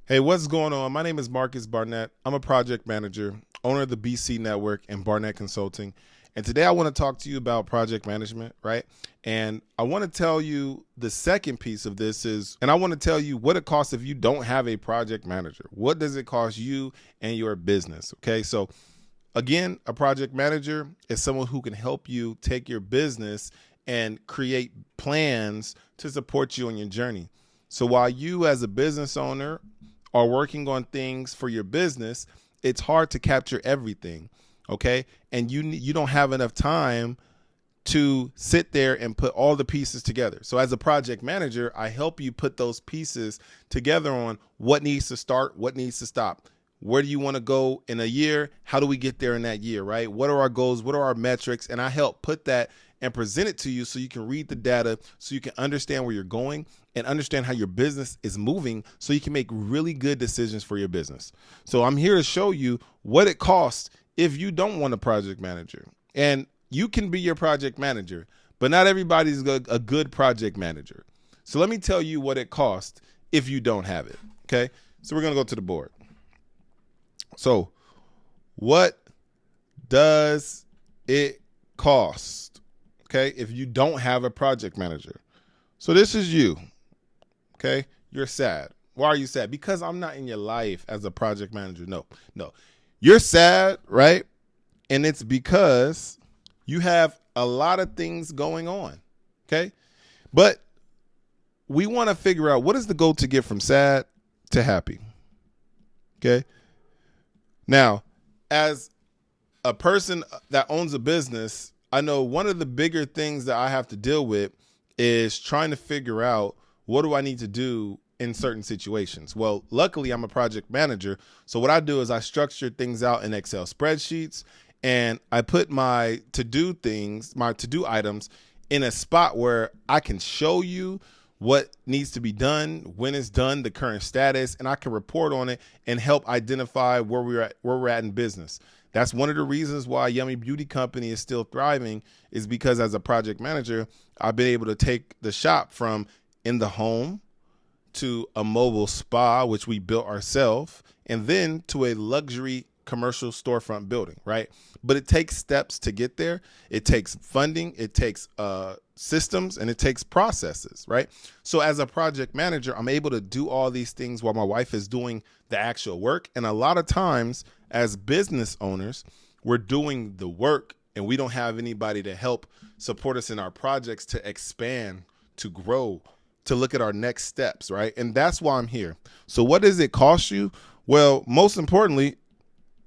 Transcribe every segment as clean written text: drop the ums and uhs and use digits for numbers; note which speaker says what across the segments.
Speaker 1: Hey, what's going on? My name is Marcus Barnett. I'm a project manager, owner of the BC Network and Barnett Consulting. And today I want to talk to you about project management, right? And I want to tell you the second piece of this is, and I want to tell you what it costs if you don't have a project manager. What does it cost you and your business? Okay, so again, a project manager is someone who can help you take your business and create plans to support you on your journey. So while you as a business owner are working on things for your business, it's hard to capture everything, okay? And you don't have enough time to sit there and put all the pieces together. So as a project manager, I help you put those pieces together on what needs to start, what needs to stop. Where do you want to go in a year? How do we get there in that year, right? What are our goals? What are our metrics? And I help put that and present it to you so you can read the data, so you can understand where you're going and understand how your business is moving so you can make really good decisions for your business. So I'm here to show you what it costs if you don't want a project manager. And you can be your project manager, but not everybody's a good project manager. So let me tell you what it costs if you don't have it, okay? So we're going to go to the board. So what does it cost, okay, if you don't have a project manager? So this is you, okay? You're sad. Why are you sad? Because I'm not in your life as a project manager. No. You're sad, right? And it's because you have a lot of things going on, okay? But we want to figure out what is the goal to get from sad to happy, okay? Now, as a person that owns a business, I know one of the bigger things that I have to deal with is trying to figure out what do I need to do in certain situations. Well, luckily, I'm a project manager. So what I do is I structure things out in Excel spreadsheets, and I put my to-do things, my to-do items in a spot where I can show you what needs to be done, when it's done, the current status, and I can report on it and help identify where we're at in business. That's one of the reasons why Yummy Beauty Company is still thriving, is because as a project manager, I've been able to take the shop from in the home to a mobile spa, which we built ourselves, and then to a luxury commercial storefront building, right? But it takes steps to get there. It takes funding, it takes systems, and it takes processes, right? So as a project manager, I'm able to do all these things while my wife is doing the actual work. And a lot of times as business owners, we're doing the work and we don't have anybody to help support us in our projects to expand, to grow, to look at our next steps, right? And that's why I'm here. So what does it cost you? Well, most importantly,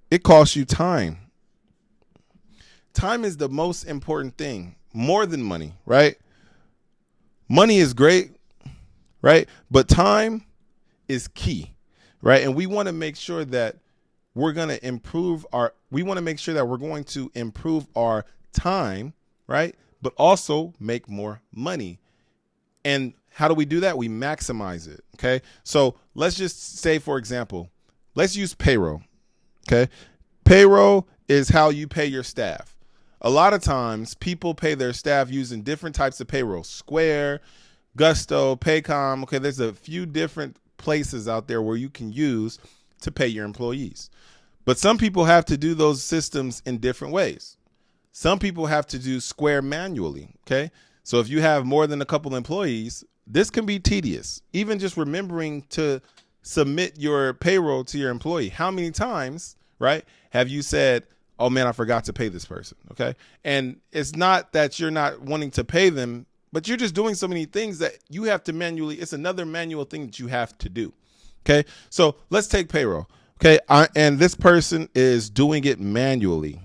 Speaker 1: it costs you time. Time is the most important thing, more than money, right? Money is great, right? But time is key, right? And we want to make sure that we're going to improve our time, right? But also make more money. And how do we do that? We maximize it, okay? So let's just say, for example, let's use payroll. Okay. Payroll is how you pay your staff. A lot of times people pay their staff using different types of payroll. Square, Gusto, Paycom. Okay. There's a few different places out there where you can use to pay your employees. But some people have to do those systems in different ways. Some people have to do Square manually. Okay. So if you have more than a couple employees, this can be tedious. Even just remembering to submit your payroll to your employee. How many times, right, have you said, oh man, I forgot to pay this person, okay? And it's not that you're not wanting to pay them, but you're just doing so many things that you have to manually, it's another manual thing that you have to do, okay? So let's take payroll, okay? And this person is doing it manually,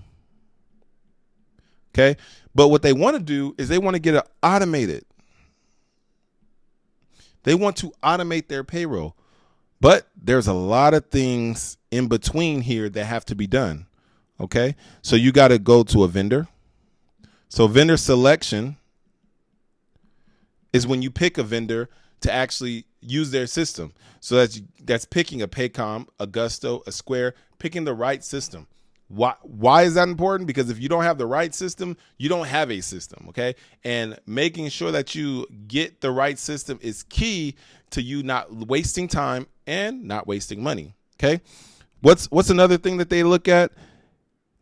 Speaker 1: okay? But what they want to do is they want to get it automated. They want to automate their payroll. But there's a lot of things in between here that have to be done, okay? So you got to go to a vendor. So vendor selection is when you pick a vendor to actually use their system. So that's picking a Paycom, a Gusto, a Square, picking the right system. Why is that important? Because if you don't have the right system, you don't have a system, okay? And making sure that you get the right system is key to you not wasting time and not wasting money, okay? What's another thing that they look at?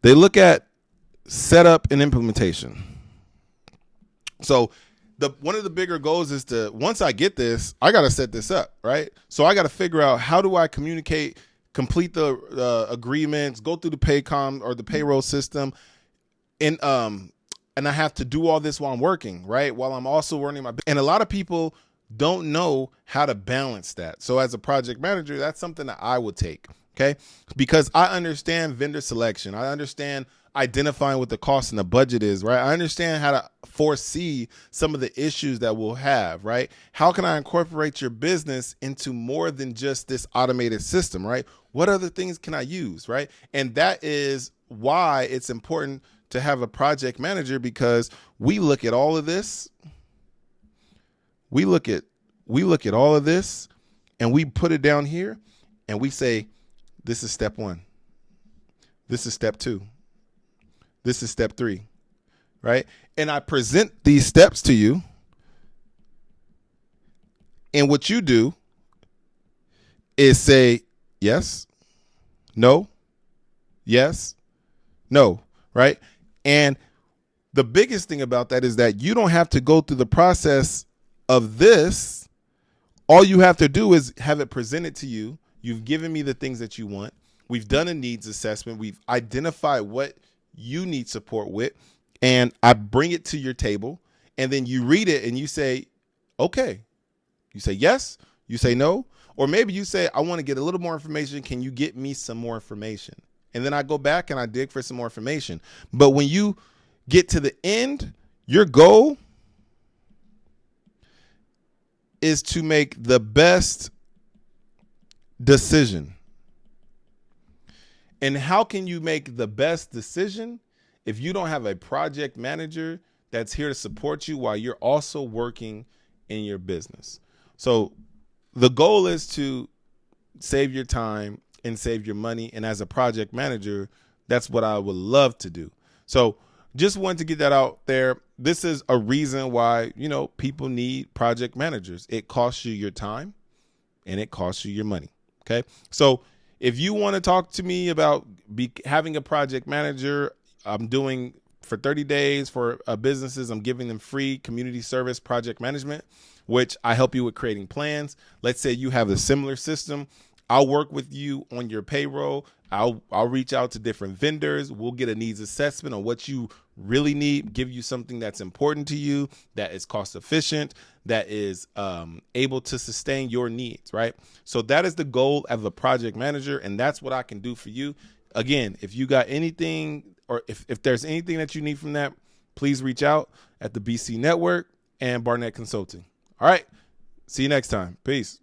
Speaker 1: They look at setup and implementation. So one of the bigger goals is to, once I get this, I got to set this up, right? So I got to figure out, how do I communicate, complete the agreements, go through the Paycom or the payroll system, and I have to do all this while I'm working, right? While I'm also running my business. And a lot of people don't know how to balance that. So as a project manager, that's something that I would take, okay? Because I understand vendor selection. I understand identifying what the cost and the budget is, right? I understand how to foresee some of the issues that we'll have, right? How can I incorporate your business into more than just this automated system, right? What other things can I use, right? And that is why it's important to have a project manager, because we look at all of this. We look at all of this and we put it down here and we say, this is step 1. This is step 2. This is step 3, right? And I present these steps to you. And what you do is say, yes, no, yes, no, right? And the biggest thing about that is that you don't have to go through the process of this. All you have to do is have it presented to you. You've given me the things that you want. We've done a needs assessment. We've identified what you need support with, and I bring it to your table, and then you read it and you say, okay. You say yes, you say no, or maybe you say, I want to get a little more information. Can you get me some more information? And then I go back and I dig for some more information. But when you get to the end, your goal is to make the best decision. And how can you make the best decision if you don't have a project manager that's here to support you while you're also working in your business? So the goal is to save your time and save your money. And as a project manager, that's what I would love to do. So just wanted to get that out there. This is a reason why, people need project managers. It costs you your time and it costs you your money. Okay. So if you want to talk to me about having a project manager, I'm doing for 30 days for businesses. I'm giving them free community service project management, which I help you with creating plans. Let's say you have a similar system. I'll work with you on your payroll. I'll reach out to different vendors. We'll get a needs assessment on what you really need, give you something that's important to you, that is cost efficient, that is able to sustain your needs, right? So that is the goal of a project manager, and that's what I can do for you. Again, if you got anything, or if there's anything that you need from that, please reach out at the BC Network and Barnett Consulting. All right. See you next time. Peace.